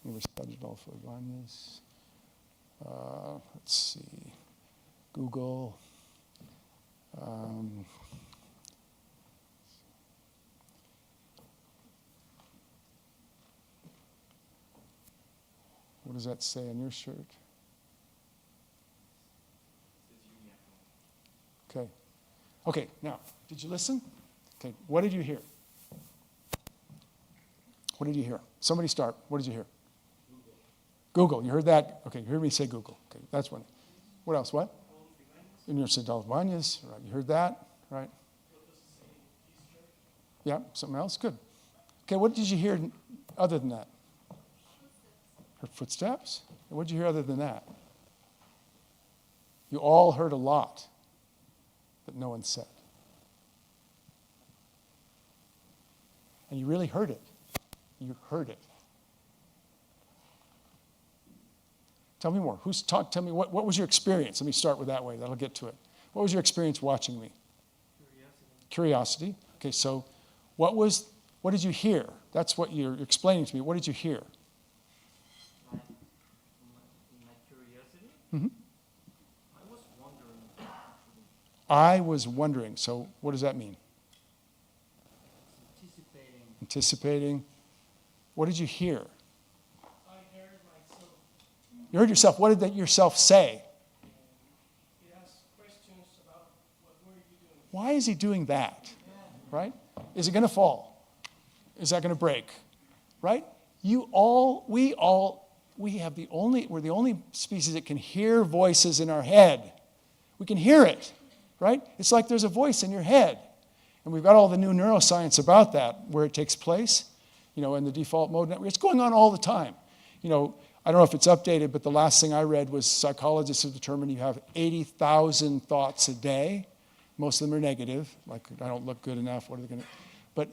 Universidad Adolfo Ibáñez. Let's see. Google. What does that say on your shirt? Okay. Okay, now, did you listen? Okay, what did you hear? What did you hear? Somebody start. What did you hear? Google. You heard that? Okay, you heard me say Google. Okay, that's one. What else? What? Universidad Adolfo Ibáñez. Right, you heard that? Right. Yeah, something else? Good. Okay, what did you hear other than that? Her footsteps? And what did you hear other than that? You all heard a lot that no one said. And you really heard it. You heard it. Tell me more. Tell me, what was your experience? Let me start with that way. That'll get to it. What was your experience watching me? Curiosity. Okay, so what did you hear? That's what you're explaining to me. What did you hear? My curiosity? Mm-hmm. I was wondering. I was wondering. So what does that mean? Anticipating. What did you hear? I heard myself. You heard yourself. What did that yourself say? He asked questions about what were you doing. Why is he doing that? Right? Is it going to fall? Is that going to break? Right? We're the only species that can hear voices in our head. We can hear it, right? It's like there's a voice in your head. And we've got all the new neuroscience about that, where it takes place, you know, in the default mode network. It's going on all the time. You know, I don't know if it's updated, but the last thing I read was psychologists have determined you have 80,000 thoughts a day. Most of them are negative, like I don't look good enough, what are they going to... But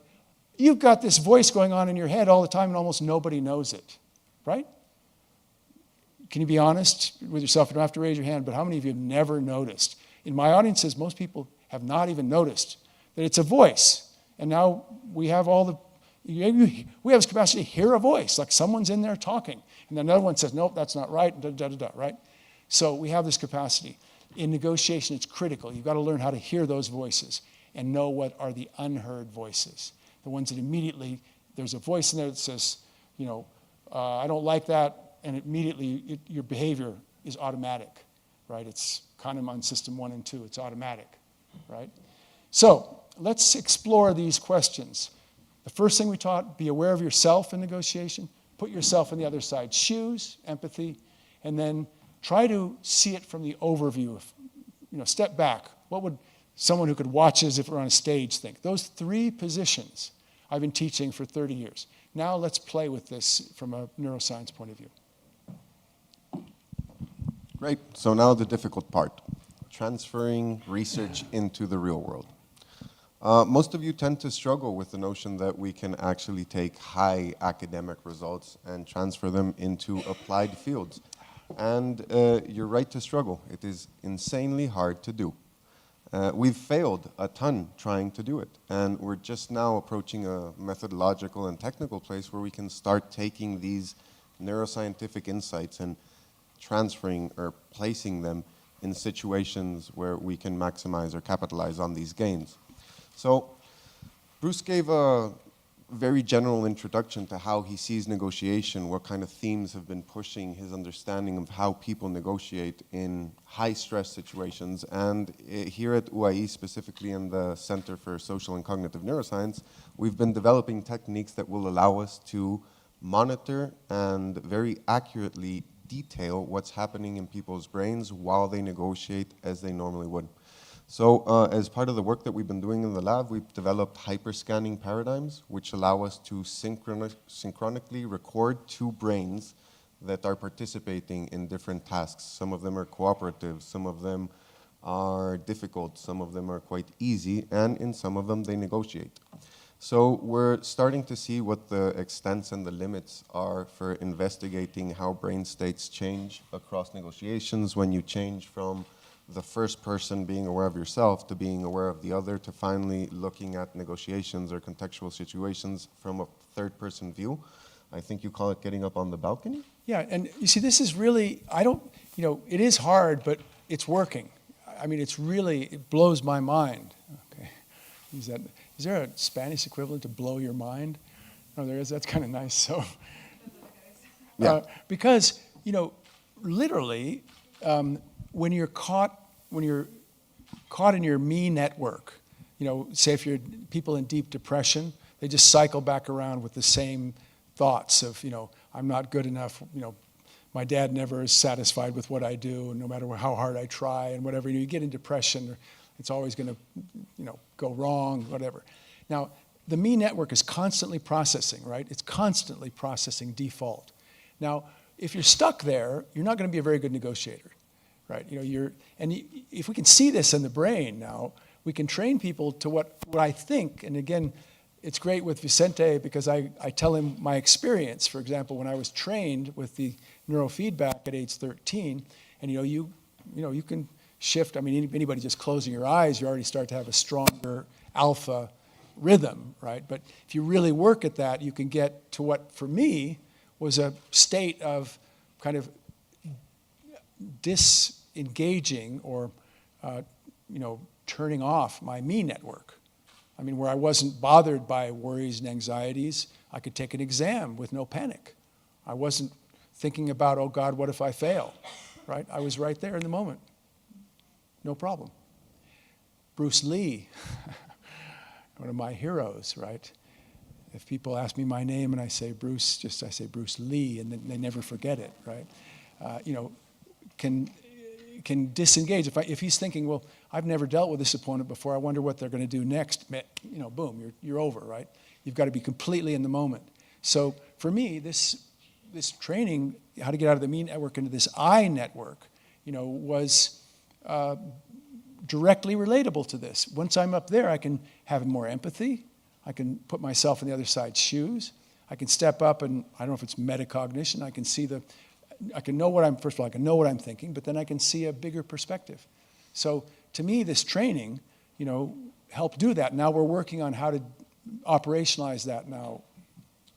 you've got this voice going on in your head all the time and almost nobody knows it, right? Can you be honest with yourself? You don't have to raise your hand, but how many of you have never noticed? In my audiences, most people have not even noticed that it's a voice. And now we have all the We have this capacity to hear a voice, like someone's in there talking. And then another one says, nope, that's not right, right? So we have this capacity. In negotiation, it's critical. You've got to learn how to hear those voices and know what are the unheard voices. The ones that immediately, there's a voice in there that says, I don't like that, and immediately your behavior is automatic, right? It's Kahneman system 1 and 2, it's automatic, right? So let's explore these questions. The first thing we taught, be aware of yourself in negotiation, put yourself in the other side's shoes, empathy, and then try to see it from the overview. Step back. What would someone who could watch as if we're on a stage think? Those 3 positions I've been teaching for 30 years. Now let's play with this from a neuroscience point of view. Great. So now the difficult part, transferring research into the real world. Most of you tend to struggle with the notion that we can actually take high academic results and transfer them into applied fields. And you're right to struggle. It is insanely hard to do. We've failed a ton trying to do it. And we're just now approaching a methodological and technical place where we can start taking these neuroscientific insights and transferring or placing them in situations where we can maximize or capitalize on these gains. So Bruce gave a very general introduction to how he sees negotiation, what kind of themes have been pushing his understanding of how people negotiate in high-stress situations. And here at UAI, specifically in the Center for Social and Cognitive Neuroscience, we've been developing techniques that will allow us to monitor and very accurately detail what's happening in people's brains while they negotiate as they normally would. So as part of the work that we've been doing in the lab, we've developed hyperscanning paradigms, which allow us to synchronically record 2 brains that are participating in different tasks. Some of them are cooperative, some of them are difficult, some of them are quite easy, and in some of them they negotiate. So we're starting to see what the extents and the limits are for investigating how brain states change across negotiations when you change from the first person being aware of yourself to being aware of the other to finally looking at negotiations or contextual situations from a third-person view. I think you call it getting up on the balcony? Yeah, and you see, this is really, it is hard, but it's working. I mean, it blows my mind. Okay, is there a Spanish equivalent to blow your mind? No, there is. That's kind of nice. So, yeah. Because, literally, when you're caught in your me network, say if you're people in deep depression, they just cycle back around with the same thoughts of, I'm not good enough, my dad never is satisfied with what I do, and no matter how hard I try and whatever, you get in depression, it's always going to, go wrong, whatever. Now, the me network is constantly processing, right? It's constantly processing default. Now, if you're stuck there, you're not going to be a very good negotiator. Right, if we can see this in the brain now, we can train people to what I think, and again, it's great with Vicente because I tell him my experience. For example, when I was trained with the neurofeedback at age 13, and you can shift. I mean, anybody just closing your eyes, you already start to have a stronger alpha rhythm, right? But if you really work at that, you can get to what for me was a state of kind of disengaging or turning off my me network. I mean, where I wasn't bothered by worries and anxieties, I could take an exam with no panic. I wasn't thinking about, oh God, what if I fail, right? I was right there in the moment, no problem. Bruce Lee, one of my heroes, right? If people ask me my name and I say Bruce, I say Bruce Lee, and then they never forget it, right? Can disengage. If he's thinking, well, I've never dealt with this opponent before, I wonder what they're going to do next, boom, you're over, right? You've got to be completely in the moment. So for me, this training, how to get out of the me network into this I network, was directly relatable to this. Once I'm up there, I can have more empathy. I can put myself in the other side's shoes. I can step up and, I don't know if it's metacognition, I can know what I'm thinking, but then I can see a bigger perspective. So to me, this training, helped do that. Now we're working on how to operationalize that now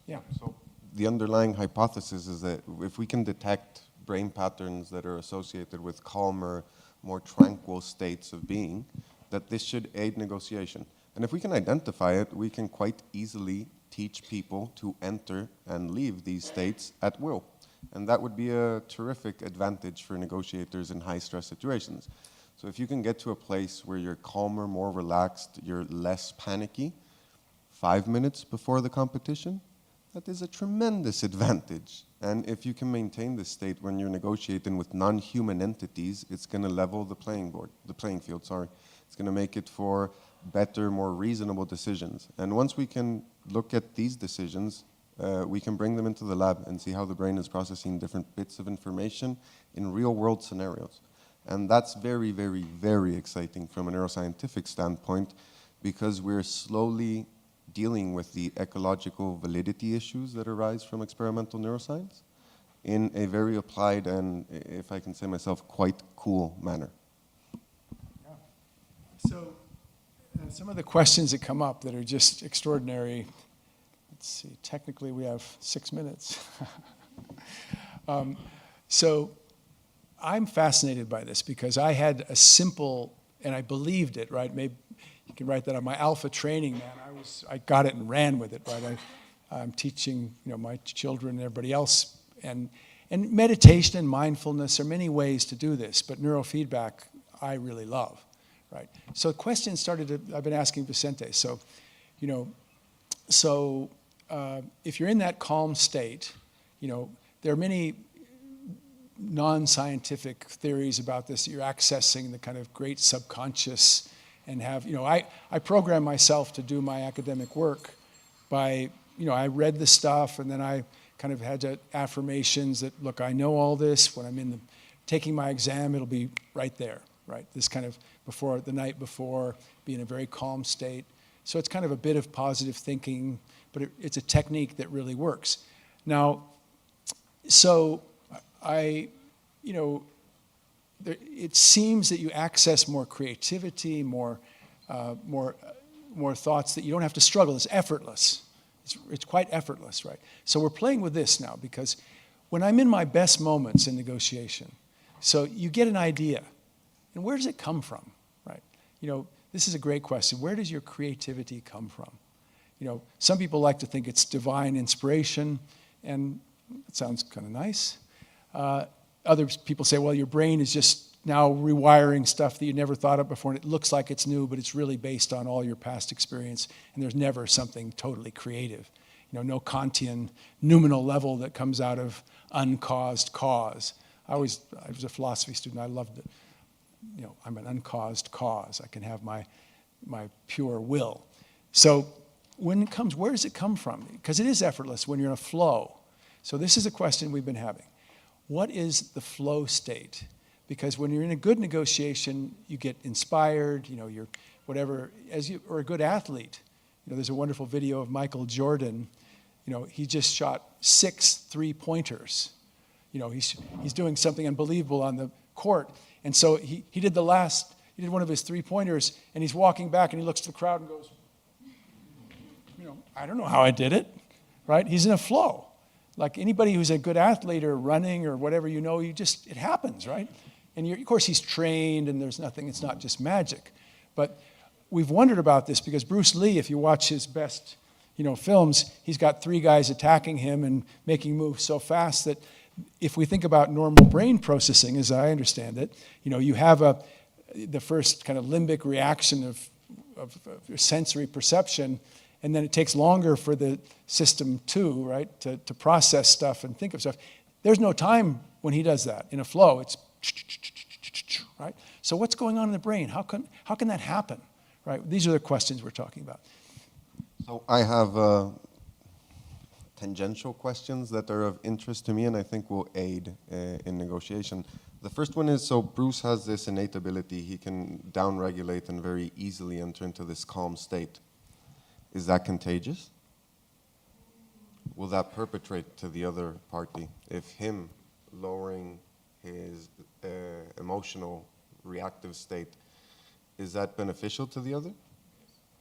Yeah. So the underlying hypothesis is that if we can detect brain patterns that are associated with calmer, more tranquil states of being, that this should aid negotiation. And if we can identify it, we can quite easily teach people to enter and leave these states at will. And that would be a terrific advantage for negotiators in high-stress situations. So if you can get to a place where you're calmer, more relaxed, you're less panicky, 5 minutes before the competition, that is a tremendous advantage. And if you can maintain this state when you're negotiating with non-human entities, it's going to level the playing field, sorry. It's going to make it for better, more reasonable decisions. And once we can look at these decisions, we can bring them into the lab and see how the brain is processing different bits of information in real-world scenarios. And that's very, very, very exciting from a neuroscientific standpoint, because we're slowly dealing with the ecological validity issues that arise from experimental neuroscience in a very applied and, if I can say myself, quite cool manner. Yeah. So some of the questions that come up that are just extraordinary. Let's see, technically we have 6 minutes. So I'm fascinated by this because I had a simple, and I believed it, right? Maybe you can write that on my alpha training, man. I got it and ran with it, right? I'm teaching, my children and everybody else, and meditation and mindfulness are many ways to do this, but neurofeedback I really love, right? So questions I've been asking Vicente. So, if you're in that calm state, there are many non-scientific theories about this. You're accessing the kind of great subconscious and have, I program myself to do my academic work by, I read the stuff and then I kind of had affirmations that, look, I know all this. When I'm taking my exam, it'll be right there, right? This kind of the night before, be in a very calm state. So it's kind of a bit of positive thinking, but it's a technique that really works. Now, so it seems that you access more creativity, more thoughts that you don't have to struggle. It's effortless. It's quite effortless, right? So we're playing with this now because when I'm in my best moments in negotiation, so you get an idea, and where does it come from, right? This is a great question. Where does your creativity come from? Some people like to think it's divine inspiration, and it sounds kind of nice. Other people say, well, your brain is just now rewiring stuff that you never thought of before, and it looks like it's new, but it's really based on all your past experience, and there's never something totally creative. No Kantian noumenal level that comes out of uncaused cause. I was a philosophy student. I loved it. I'm an uncaused cause. I can have my pure will. So when it comes, where does it come from? Because it is effortless when you're in a flow. So this is a question we've been having. What is the flow state? Because when you're in a good negotiation, you get inspired, you're whatever, or a good athlete. There's a wonderful video of Michael Jordan. He just shot 6 3-pointers. He's doing something unbelievable on the court. And so he did one of his 3-pointers, and he's walking back, and he looks to the crowd and goes, I don't know how I did it, right? He's in a flow. Like anybody who's a good athlete or running or whatever, it happens, right? And of course he's trained and it's not just magic. But we've wondered about this because Bruce Lee, if you watch his best, films, he's got 3 guys attacking him and making moves so fast that if we think about normal brain processing, as I understand it, you have the first kind of limbic reaction of sensory perception, and then it takes longer for the system 2, right, to process stuff and think of stuff. There's no time when he does that. In a flow, it's right? So what's going on in the brain? How can that happen, right? These are the questions we're talking about. So I have tangential questions that are of interest to me and I think will aid in negotiation. The first one is, so Bruce has this innate ability. He can downregulate and very easily enter into this calm state. Is that contagious? Will that perpetrate to the other party? If him lowering his emotional reactive state, is that beneficial to the other?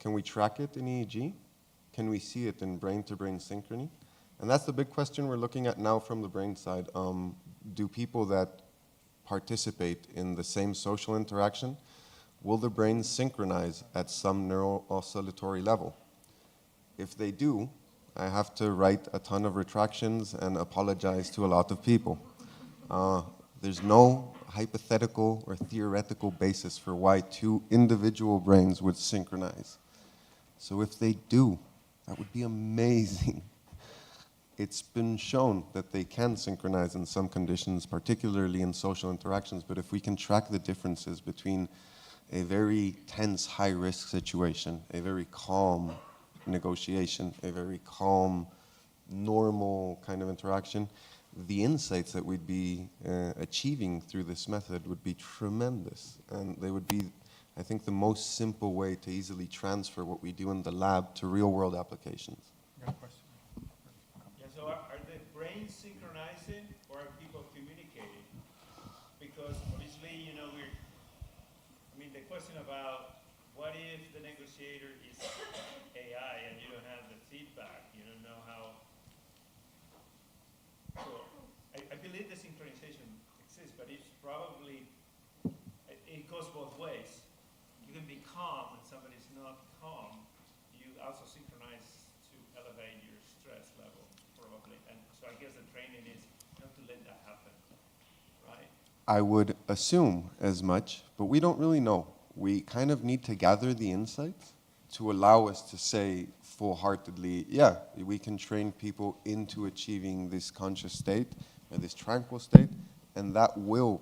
Can we track it in EEG? Can we see it in brain-to-brain synchrony? And that's the big question we're looking at now from the brain side. Do people that participate in the same social interaction, will the brains synchronize at some neural oscillatory level? If they do, I have to write a ton of retractions and apologize to a lot of people. There's no hypothetical or theoretical basis for why two individual brains would synchronize. So if they do, that would be amazing. It's been shown that they can synchronize in some conditions, particularly in social interactions, but if we can track the differences between a very tense, high-risk situation, a very calm negotiation, a very calm, normal kind of interaction, the insights that we'd be achieving through this method would be tremendous. And they would be, I think, the most simple way to easily transfer what we do in the lab to real-world applications. So are the brains synchronizing or are people communicating? Because obviously, you know, the question about what if the negotiator is AI and you don't have the feedback, you don't know how. So I believe the synchronization exists, but it's probably, it goes both ways. You can be calm and somebody's not calm. You also synchronize to elevate your stress level, probably. And so I guess the training is not to let that happen, right? I would assume as much, but we don't really know. We kind of need to gather the insights to allow us to say full-heartedly, yeah, we can train people into achieving this conscious state, or this tranquil state, and that will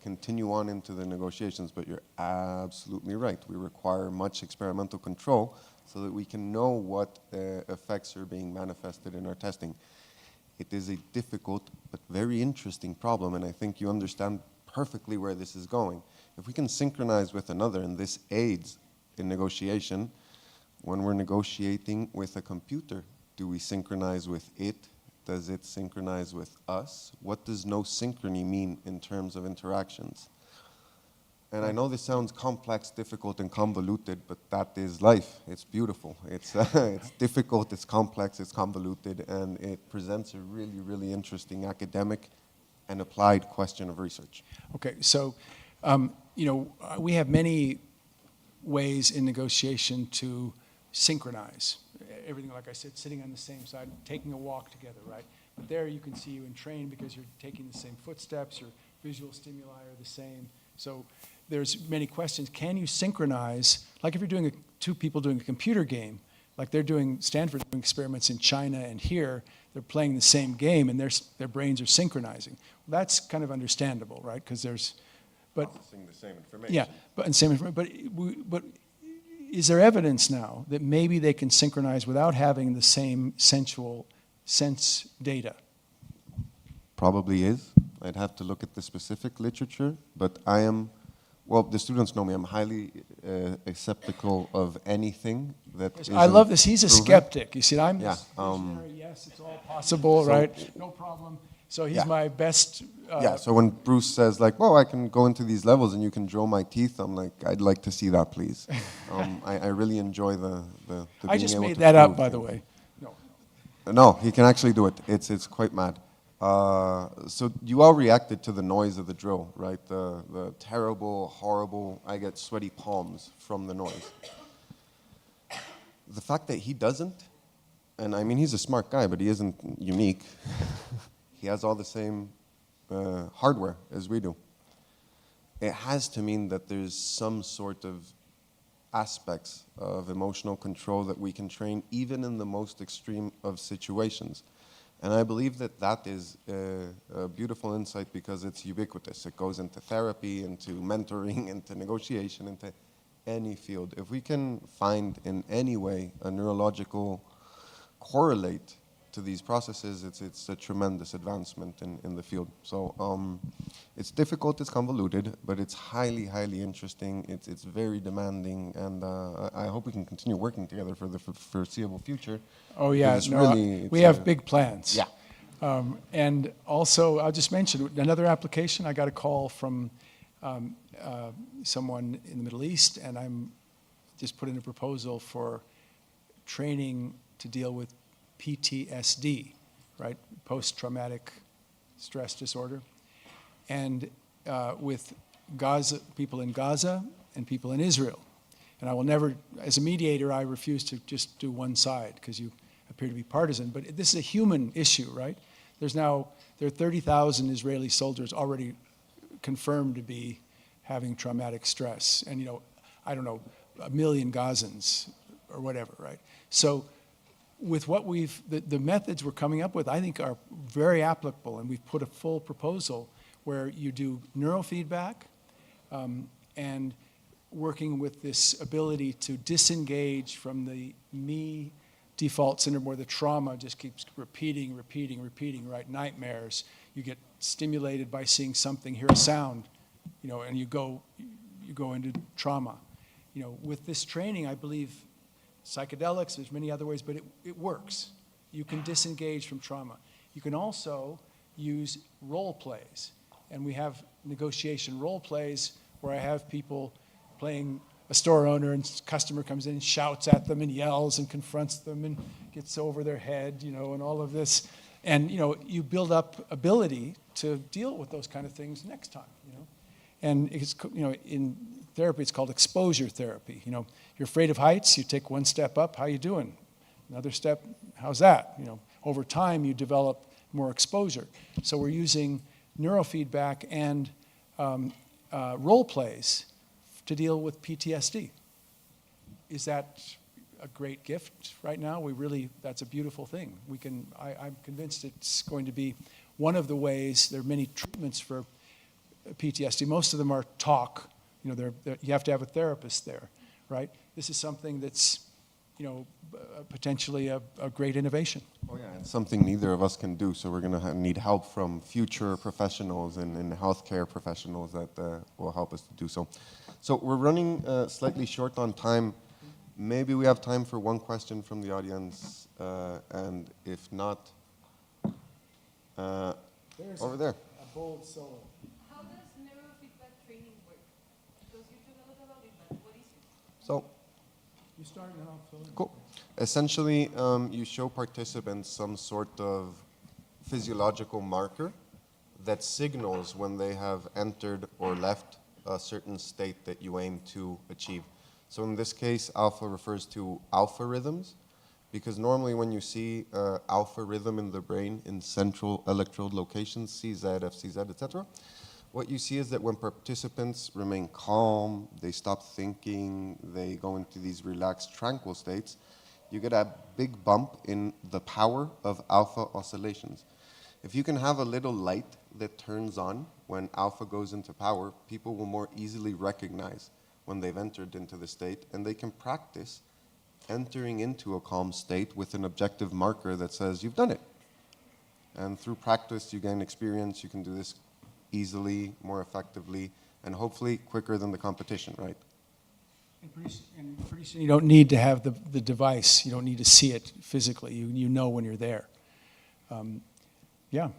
continue on into the negotiations. But you're absolutely right. We require much experimental control so that we can know what effects are being manifested in our testing. It is a difficult but very interesting problem, and I think you understand perfectly where this is going. If we can synchronize with another, and this aids in negotiation, when we're negotiating with a computer, do we synchronize with it? Does it synchronize with us? What does no synchrony mean in terms of interactions? And I know this sounds complex, difficult, and convoluted, but that is life. It's beautiful. It's difficult, it's complex, it's convoluted, and it presents a really, really interesting academic and applied question of research. Okay, so we have many ways in negotiation to synchronize. Everything, like I said, sitting on the same side, taking a walk together, right? But there you can see you in train because you're taking the same footsteps, your visual stimuli are the same. So there's many questions. Can you synchronize, like if you're doing two people doing a computer game, like Stanford doing experiments in China and here, they're playing the same game and their brains are synchronizing. Well, that's kind of understandable, right? Because Processing the same information. Yeah, but is there evidence now that maybe they can synchronize without having the same sensual sense data? Probably is. I'd have to look at the specific literature, but the students know me, I'm highly skeptical of anything that I love this. He's a proven. Skeptic. You see, I'm Yeah, this visionary, yes, it's all possible, right? No problem. So he's my best... so when Bruce says, like, well, I can go into these levels and you can drill my teeth, I'm like, I'd like to see that, please. I really enjoy the I just being able made to that up, prove by the things. way. No, he can actually do it. It's quite mad. So you all reacted to the noise of the drill, right? The terrible, horrible, I get sweaty palms from the noise. The fact that he doesn't, and I mean, he's a smart guy, but he isn't unique. He has all the same hardware as we do. It has to mean that there's some sort of aspects of emotional control that we can train even in the most extreme of situations. And I believe that is a beautiful insight because it's ubiquitous. It goes into therapy, into mentoring, into negotiation, into any field. If we can find in any way a neurological correlate to these processes, it's a tremendous advancement in the field. So it's difficult, it's convoluted, but it's highly, highly interesting. It's very demanding, and I hope we can continue working together for the foreseeable future. Oh yeah, we have big plans. Yeah. And also, I'll just mention another application. I got a call from someone in the Middle East, and I'm just put in a proposal for training to deal with PTSD, right? Post-traumatic stress disorder. And with Gaza, people in Gaza and people in Israel. And I will never, as a mediator, I refuse to just do one side because you appear to be partisan. But this is a human issue, right? There are 30,000 Israeli soldiers already confirmed to be having traumatic stress. And, I don't know, 1 million Gazans or whatever, right? So with what the methods we're coming up with, I think are very applicable. And we've put a full proposal where you do neurofeedback and working with this ability to disengage from the me default syndrome where the trauma just keeps repeating, right? Nightmares. You get stimulated by seeing something, hear a sound, and you go into trauma. With this training, I believe psychedelics, there's many other ways, but it works. You can disengage from trauma. You can also use role plays. And we have negotiation role plays where I have people playing a store owner and customer comes in and shouts at them and yells and confronts them and gets over their head, and all of this. And, you build up ability to deal with those kind of things next time, And it's, in therapy, it's called exposure therapy. You're afraid of heights, you take one step up, how you doing? Another step, how's that? Over time, you develop more exposure. So we're using neurofeedback and role plays to deal with PTSD. Is that a great gift right now? That's a beautiful thing. I'm convinced it's going to be one of the ways. There are many treatments for PTSD. Most of them are talk. You have to have a therapist there, right? This is something that's, potentially a great innovation. Oh yeah, and something neither of us can do, so we're going to need help from future professionals and healthcare professionals that will help us to do so. So we're running slightly short on time. Maybe we have time for one question from the audience, and if not, over there. A bold solo. How does neurofeedback training work? Because you talk a lot about it, but what is it? So, You start and then I'll fill in. cool. Essentially, you show participants some sort of physiological marker that signals when they have entered or left a certain state that you aim to achieve. So in this case, alpha refers to alpha rhythms, because normally when you see alpha rhythm in the brain in central electrode locations, CZ, FCZ, etc., what you see is that when participants remain calm, they stop thinking, they go into these relaxed, tranquil states, you get a big bump in the power of alpha oscillations. If you can have a little light that turns on when alpha goes into power, people will more easily recognize when they've entered into the state, and they can practice entering into a calm state with an objective marker that says you've done it. And through practice, you gain experience, you can do this easily, more effectively, and hopefully quicker than the competition, right? And pretty soon you don't need to have the device. You don't need to see it physically. You know when you're there. Yeah.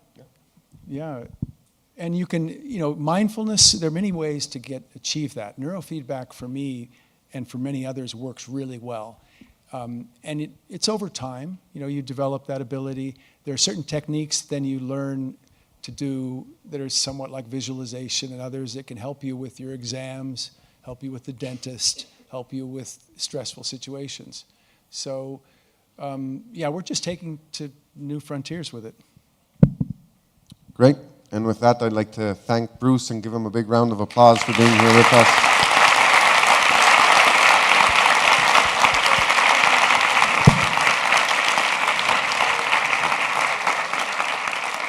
And you can, mindfulness, there are many ways to achieve that. Neurofeedback for me and for many others works really well. And it's over time. You develop that ability. There are certain techniques then you learn to do that are somewhat like visualization, and others that can help you with your exams, help you with the dentist, help you with stressful situations. So, we're just taking to new frontiers with it. Great. And with that, I'd like to thank Bruce and give him a big round of applause for being here with us.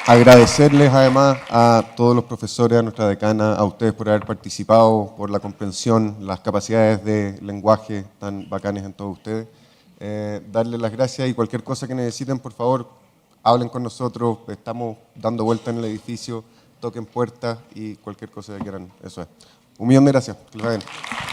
Agradecerles además a todos los profesores, a nuestra decana, a ustedes por haber participado, por la comprensión, las capacidades de lenguaje tan bacanes en todos ustedes. Darles las gracias y cualquier cosa que necesiten, por favor, hablen con nosotros. Estamos dando vuelta en el edificio, toquen puertas y cualquier cosa que quieran. Eso es. 1.000.000 de gracias. Que les vaya bien.